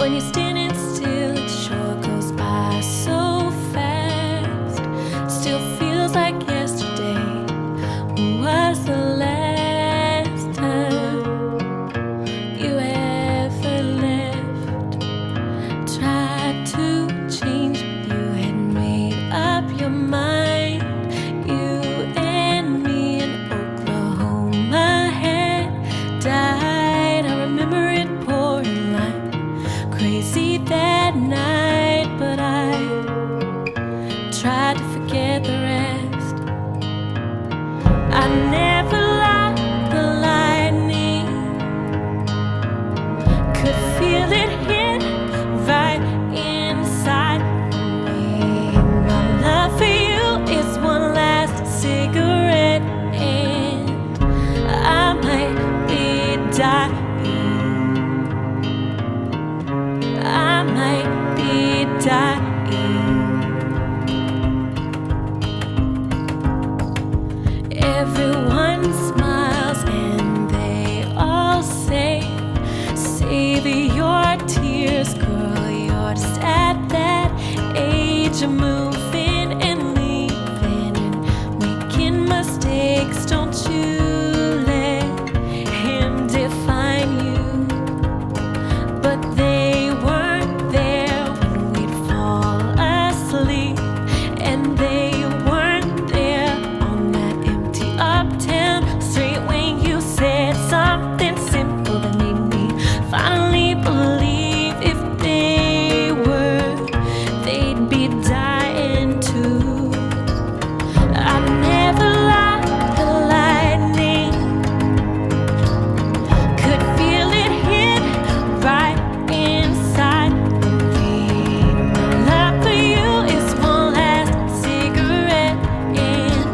When you're standing still, it sure goes by so fast. Still feels like yesterday was the last time you ever left. Tried to change, but you had made up your mind. You and me in Oklahoma had died. I remember it pouring like crazy that night, but I tried to forget the rest. I never liked the lightning, could feel it hit right inside me. My love for you is one last cigarette, and I might be dying. I might be dying. Everyone smiles and they all say, save your tears, girl. You're just at that age of moving and leaving and making mistakes. Don't you let him define you. But they weren't there when we'd fall asleep, and they weren't there on that empty uptown street when you said something simple that made me finally believe if they were, they'd be dying too. I never liked the lightning, could feel it hit right inside me. My love for you is one last cigarette, and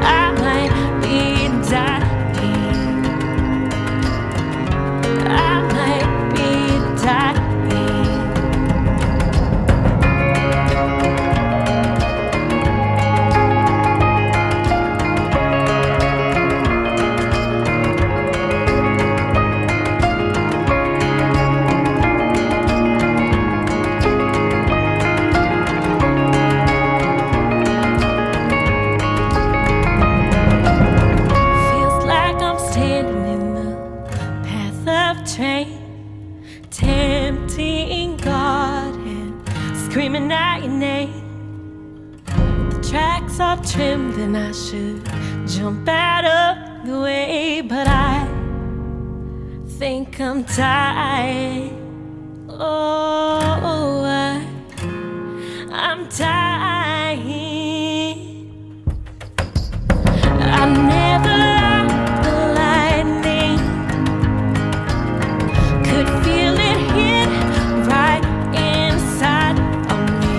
I might be dying. I might be dying. Feels like I'm standing in the path of train, tempting God and screaming out your name. The tracks are trimmed and I should jump out of the way, but I think I'm tired. Oh, I'm tired. I never liked the lightning, could feel it hit right inside of me.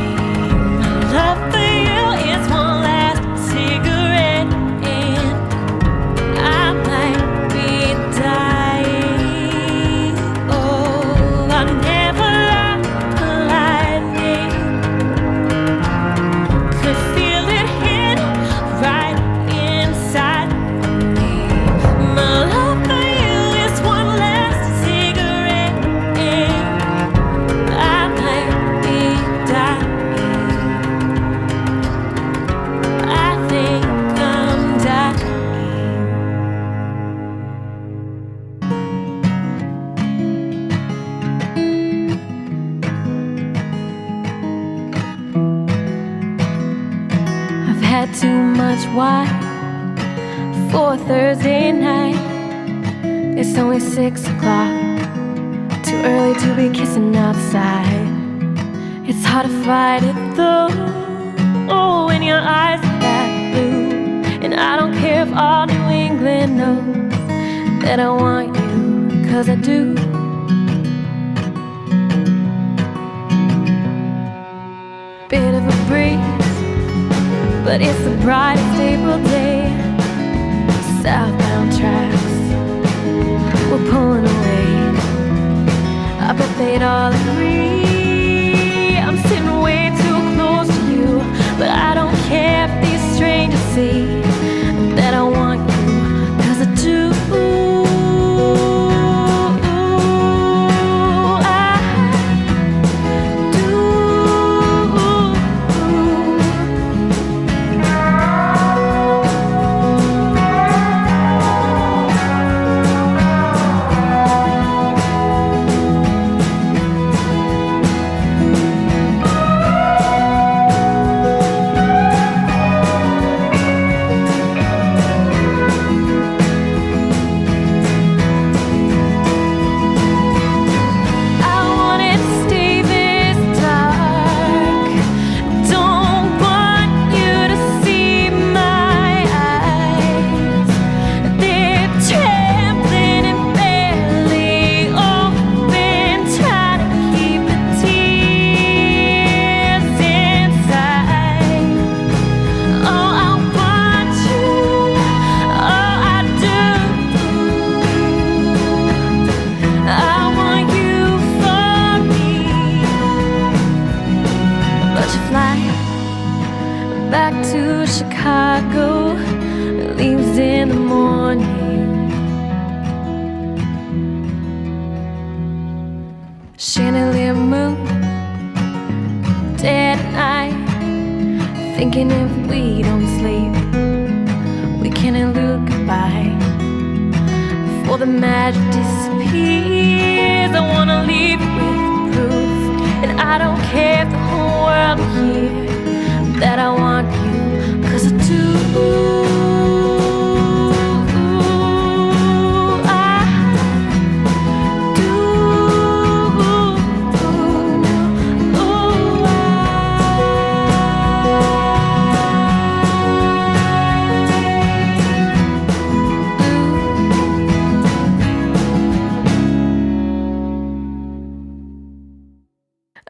My love for you is one last cigarette, and I might be dying. Oh, I never liked the lightning, could feel it hit right inside of me. My love for you is one last cigarette, and I might be dying. I think I'm dying. I've had too much wine for Thursday night. It's only 6 o'clock, too early to be kissing outside. It's hard to fight it though. Oh, when your eyes are that blue, and I don't care if all New England knows that I want you, 'cause I do. Bit of a breeze, but it's the brightest April day. Southbound tracks were pulling away. I bet they'd all agree I'm sitting way too close to you, but I don't care if these strangers see that I want you, 'cause I do. I chandelier moon, day and night, thinking if we don't sleep, we can elude goodbye before the magic disappears. I wanna leave you with proof, and I don't care if the whole world will hear that I want you, 'cause I do.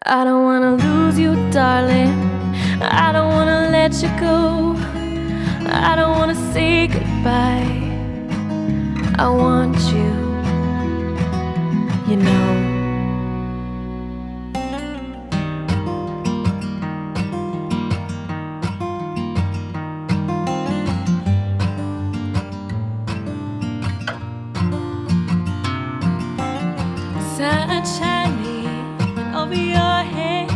I don't wanna lose you, darling. I don't wanna let you go. I don't wanna say goodbye. I want you, you know. Sun shining over your head,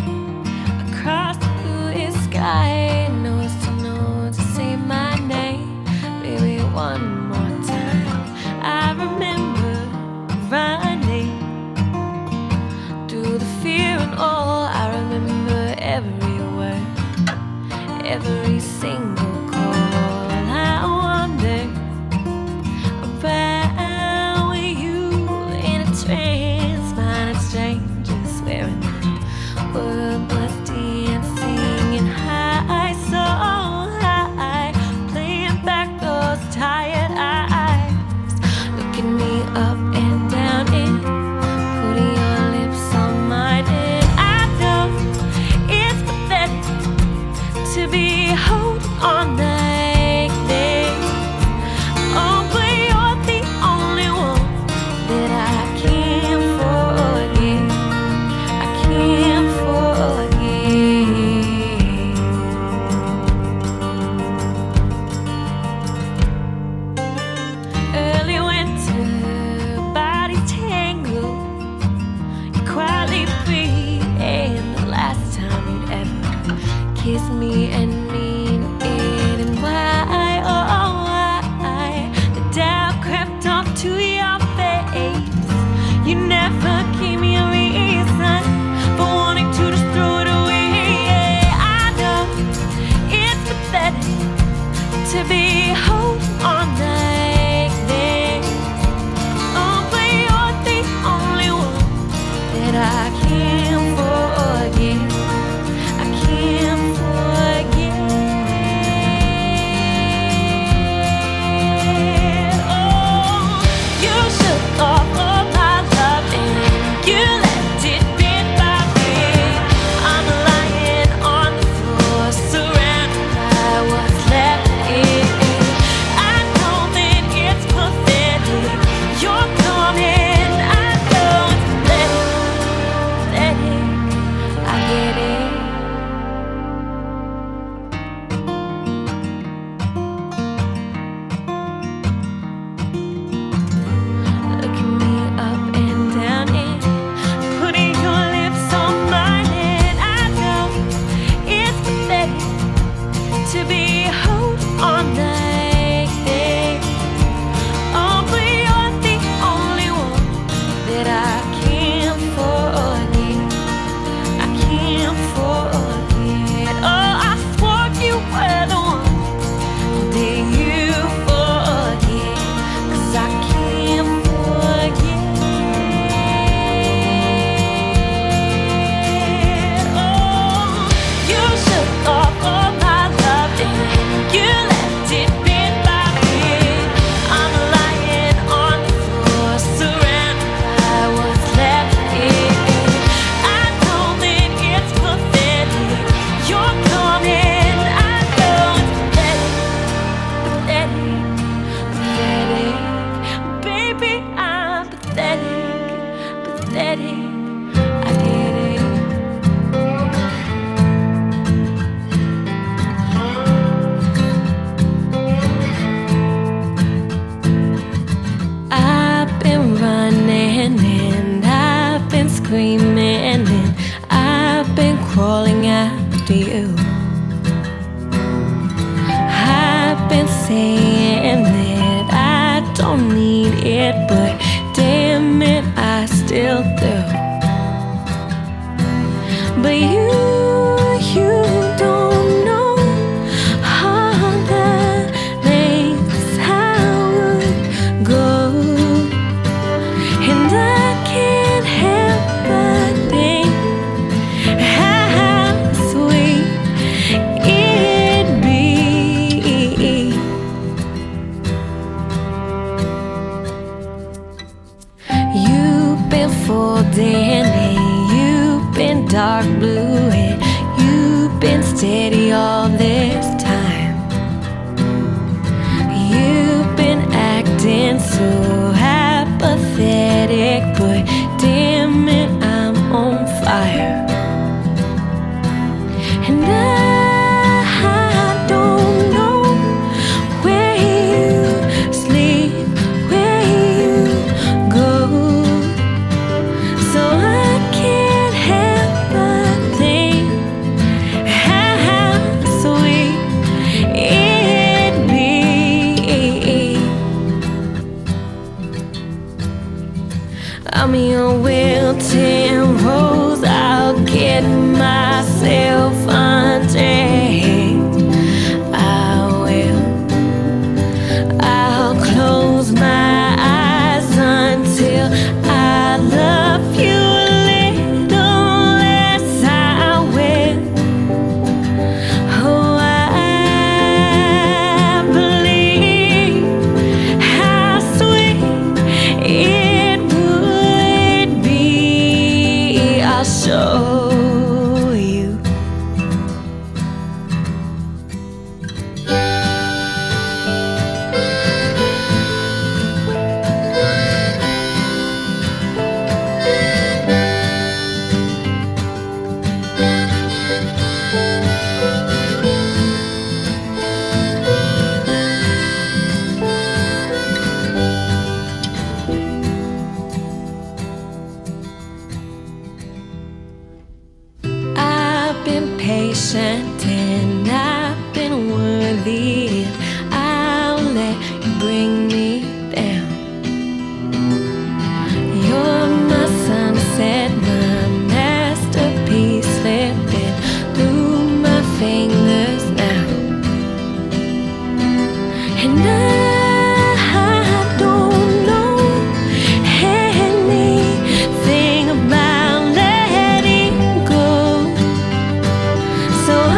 across the blue sky, nose to nose to say my name, baby, one more time. I remember running through the fear and all. I remember every word, every single call. I wonder about you in a trance, minded strangers swearing world was dancing and high, so high, playing back those tired eyes, looking me up and down and putting your lips on mine. And I know it's pathetic to be holding on like this. Oh, but you're the only one that I can't forget. I can't forget. Early winter, body tangled, you quietly breathe, and the last time you'd ever kiss me and mean it. And why, oh why, the doubt crept off to your face. You never gave me a reason for wanting to just throw it away. I know it's pathetic to be holding on like this. Oh, but you're the only one that I can't forget. I can't forget. Oh, you shook off all my love and you left it bit by bit. I'm lying on the floor, surrounded by what's left in. I know that it's pathetic. You're coming. I know it's pathetic. I get it. Looking me up and down and putting your lips on mine. And I know it's pathetic to be holding on like this. Oh, but you're the only one that I can't forget. I can't forget. Oh, I swore you were the one. Did you forget? 'Cause I can't forget. Oh, you shook off all my love and you left it bit by bit. I'm lying on the floor, surrounded by what's left in. I know that it's pathetic. You're coming. I know it's pathetic, pathetic, pathetic. Baby, I'm pathetic, pathetic. I get it. I've been running and I've been screaming, and I've been crawling after you. I've been saying that I don't need it, but damn it, I still do. But you don't know all the lengths I would go, and I can't help but think how sweet it'd be. You've been folding and you've been dark blue, and you've been steady all this time. You've been acting so apathetic, but damn it, I'm on fire. And I don't know where you sleep, where you go, so I can't help but think how sweet it'd be. I'm your wilting rose, I'll get myself undressed. I'll close my eyes until I love you a little less. I will. Oh, I believe how sweet it would be. I'll show you. I've been patient and I've been worthy, and I'll let you bring me down. You're my sunset, my masterpiece, slipping through my fingers now. And I don't know anything about letting go, so I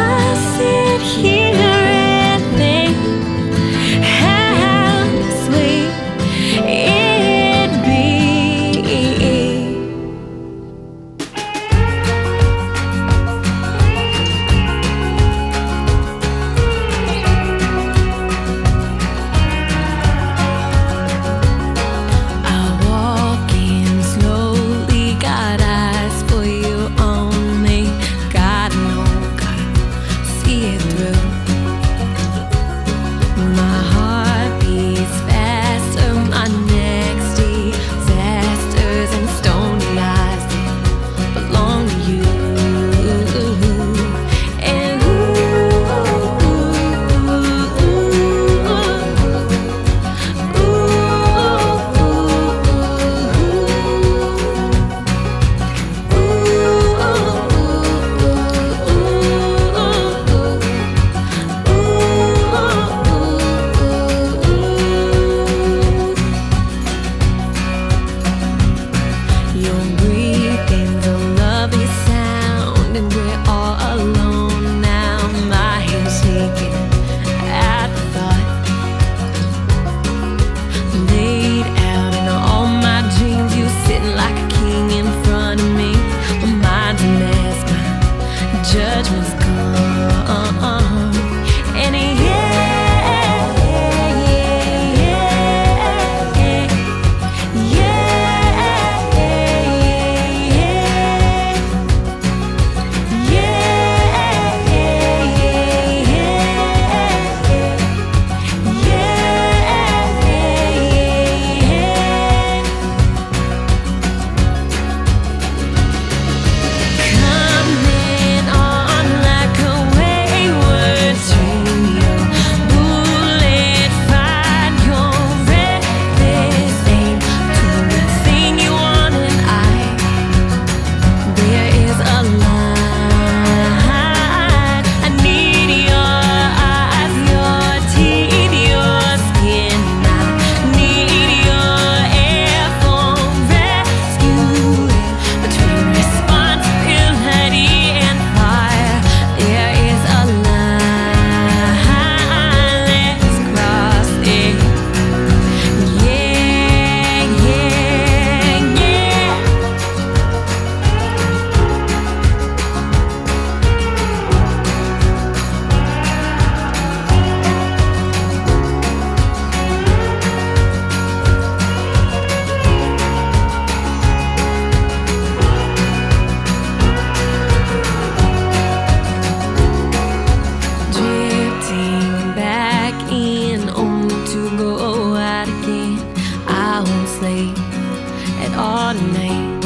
all night.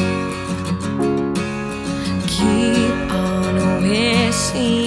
Keep on wishing